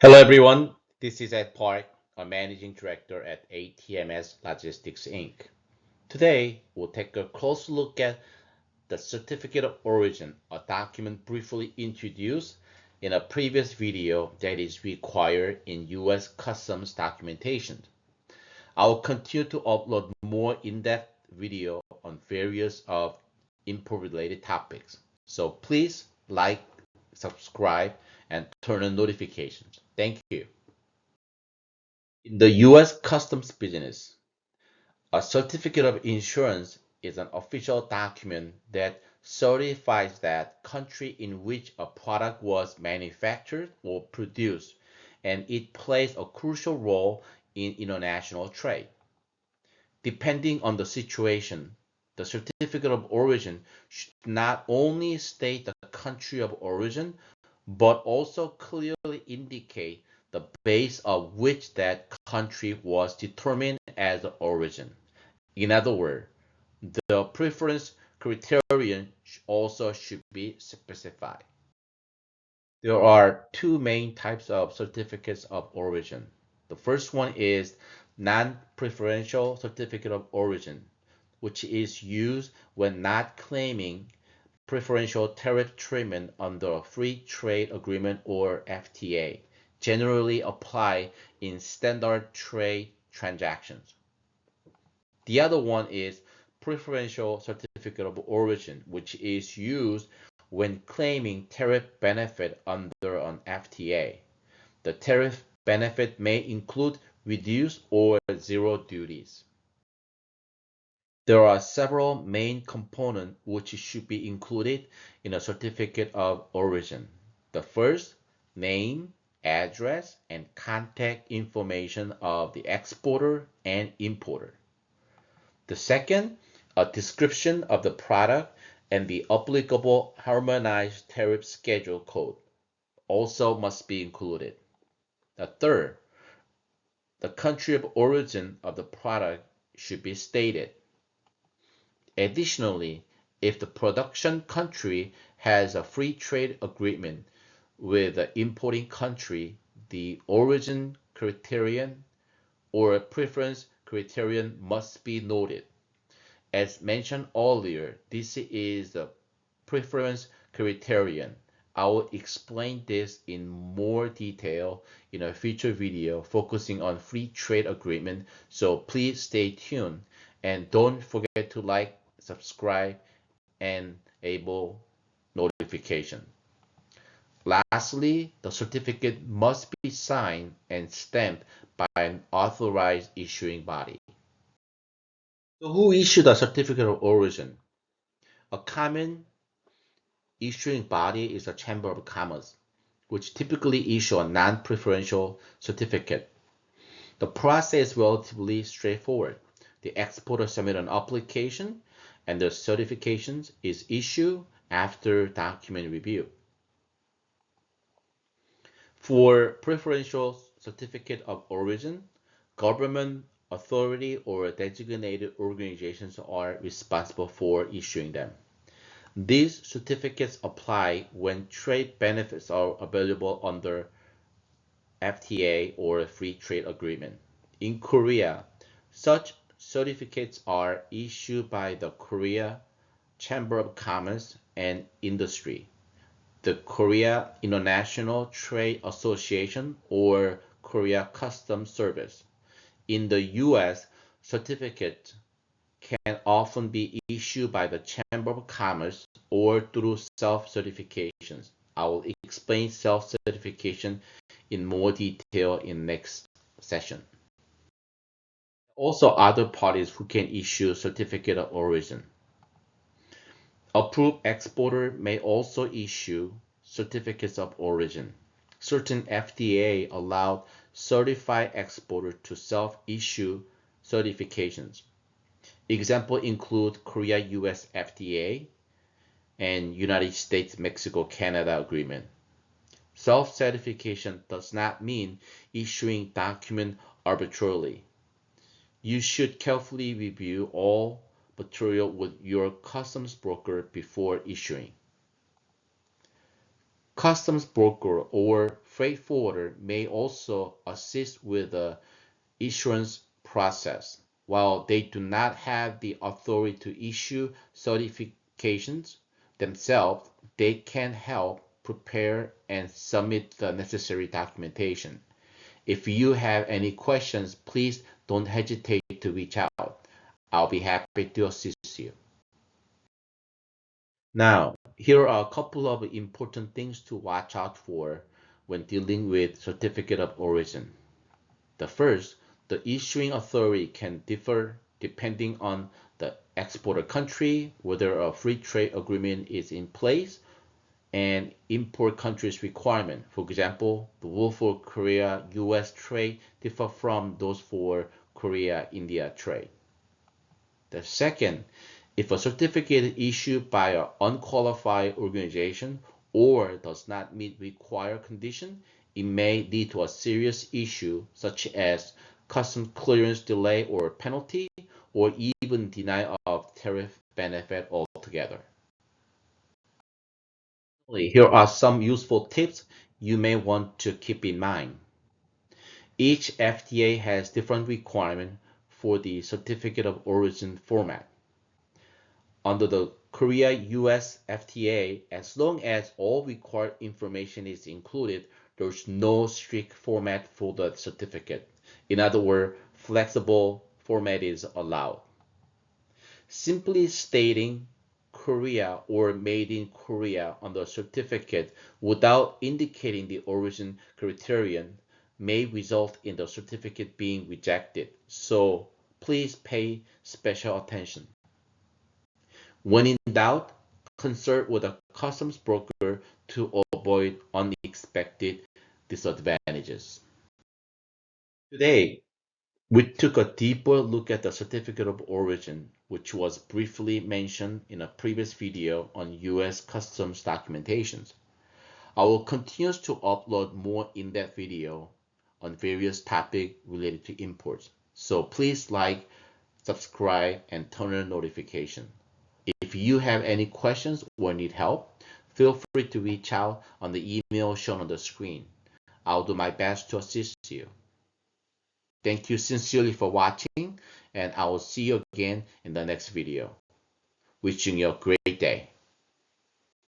Hello, everyone. This is Ed Park, a managing director at ATMS Logistics Inc. Today, we'll take a close look at the Certificate of Origin, a document briefly introduced in a previous video that is required in U.S. Customs documentation. I will continue to upload more in-depth video on various of import-related topics. So please like, subscribe, and turn on notifications. Thank you. In the U.S. Customs business, a certificate of insurance is an official document that certifies that country in which a product was manufactured or produced, and it plays a crucial role in international trade. Depending on the situation, the certificate of origin should not only state the country of origin, but also clearly indicate the base of which that country was determined as the origin. In other words, the preference criterion also should be specified. There are two main types of certificates of origin. The first one is non-preferential certificate of origin, which is used when not claiming preferential tariff treatment under a free trade agreement or FTA, generally apply in standard trade transactions. The other one is preferential certificate of origin, which is used when claiming tariff benefit under an FTA. The tariff benefit may include reduced or zero duties. There are several main components which should be included in a certificate of origin. The first, name, address, and contact information of the exporter and importer. The second, a description of the product and the applicable harmonized tariff schedule code also must be included. The third, the country of origin of the product should be stated. Additionally, if the production country has a free trade agreement with the importing country, the origin criterion or preference criterion must be noted. As mentioned earlier, this is the preference criterion. I will explain this in more detail in a future video focusing on free trade agreement, so please stay tuned and don't forget to like, subscribe, and enable notification. Lastly, the certificate must be signed and stamped by an authorized issuing body. So who issued a certificate of origin? A common issuing body is a Chamber of Commerce, which typically issue a non-preferential certificate. The process is relatively straightforward. The exporter submits an application and the certification is issued after document review. For preferential certificate of origin, government authority or designated organizations are responsible for issuing them. These certificates apply when trade benefits are available under FTA or free trade agreement. In Korea, such certificates are issued by the Korea Chamber of Commerce and Industry, the Korea International Trade Association, or Korea Customs Service. In the US, certificates can often be issued by the Chamber of Commerce or through self-certifications. I will explain self-certification in more detail in next session. Also, other parties who can issue certificate of origin. Approved exporter may also issue certificates of origin. Certain FDA allowed certified exporter to self-issue certifications. Examples include Korea-US FTA and United States-Mexico-Canada agreement. Self-certification does not mean issuing document arbitrarily. You should carefully review all material with your customs broker before issuing. Customs broker or freight forwarder may also assist with the issuance process. While they do not have the authority to issue certifications themselves, they can help prepare and submit the necessary documentation. If you have any questions, please don't hesitate to reach out. I'll be happy to assist you. Now, here are a couple of important things to watch out for when dealing with certificate of origin. The first, the issuing authority can differ depending on the exporter country, whether a free trade agreement is in place, and import country's requirement. For example, the rules for Korea-US trade differ from those for Korea-India trade. The second, if a certificate is issued by an unqualified organization or does not meet required conditions, it may lead to a serious issue such as customs clearance delay or penalty, or even denial of tariff benefit altogether. Here are some useful tips you may want to keep in mind. Each FTA has different requirements for the certificate of origin format. Under the Korea-US FTA, as long as all required information is included, there's no strict format for the certificate. In other words, flexible format is allowed. Simply stating Korea or made in Korea on the certificate without indicating the origin criterion may result in the certificate being rejected. So please pay special attention. When in doubt, consult with a customs broker to avoid unexpected disadvantages. Today, we took a deeper look at the certificate of origin, which was briefly mentioned in a previous video on US customs documentations. I will continue to upload more in-depth video on various topics related to imports. So please like, subscribe, and turn on notification. If you have any questions or need help, feel free to reach out on the email shown on the screen. I'll do my best to assist you. Thank you sincerely for watching, and I will see you again in the next video. Wishing you a great day.